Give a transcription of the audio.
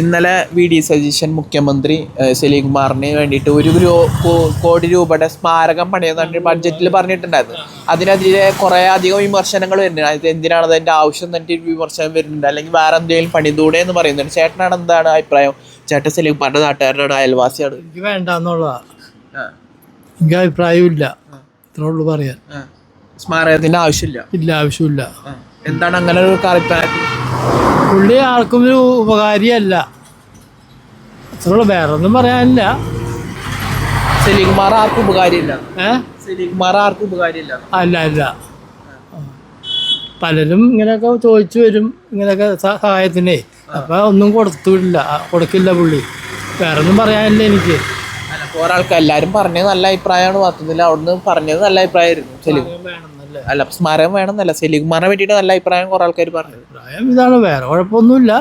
ഇന്നലെ വി.ഡി. സതീശൻ മുഖ്യമന്ത്രി സലീം കുമാറിന് വേണ്ടിയിട്ട് 1 കോടി രൂപയുടെ സ്മാരകം പണിയെന്ന് ബഡ്ജറ്റിൽ പറഞ്ഞിട്ടുണ്ടായിരുന്നു. അതിനെതിരെ കുറേ അധികം വിമർശനങ്ങൾ വരുന്നുണ്ട്. അത് എന്തിനാണ് അതിൻ്റെ ആവശ്യം എന്നിട്ട് വിമർശനം വരുന്നുണ്ട്, അല്ലെങ്കിൽ വേറെ എന്തെങ്കിലും പണിതൂടെ എന്ന് പറയുന്നുണ്ട്. ചേട്ടനാണ് എന്താണ് അഭിപ്രായം? ചേട്ടൻ സലീം കുമാറിന്റെ നാട്ടുകാരനാണ്, അയൽവാസിയാണ്. എനിക്ക് വേണ്ടെന്നുള്ളതാ, എനിക്ക് അഭിപ്രായമില്ല. ഇത്രേ ഉള്ളൂ പറയാൻ. സ്മാരകത്തിന്റെ ആവശ്യമില്ല. ഇല്ല, ആവശ്യമില്ല. എന്താണ് അങ്ങനെ ഒരു അഭിപ്രായം? പുള്ളി ആർക്കും ഒരു ഉപകാരിയല്ല, അത്രയുള്ള വേറെ ഒന്നും പറയാനില്ല. സലീം കുമാർ ആർക്കും ഉപകാരമില്ല. സലീം കുമാർ ആർക്കും ഉപകാരമില്ല. അല്ല അല്ല, പലരും ഇങ്ങനെയൊക്കെ ചോദിച്ചു വരും, ഇങ്ങനെയൊക്കെ സഹായത്തിനേ. അപ്പൊ ഒന്നും കൊടുക്കില്ല പുള്ളി. വേറെ ഒന്നും പറയാനില്ല എനിക്ക്. ഒരാൾക്ക് എല്ലാരും പറഞ്ഞത് നല്ല അഭിപ്രായമാണ്. പത്തതിൽ അവിടുന്ന് പറഞ്ഞത് നല്ല അഭിപ്രായമായിരുന്നു. സലീം അല്ല, സ്മാരകം വേണമെന്നല്ല, സലീം കുമാറിനെ പറ്റിയിട്ട് നല്ല അഭിപ്രായം കുറെ ആൾക്കാർ പറഞ്ഞത്. അഭിപ്രായം ഇതാണ്, വേറെ കുഴപ്പമൊന്നുമില്ല.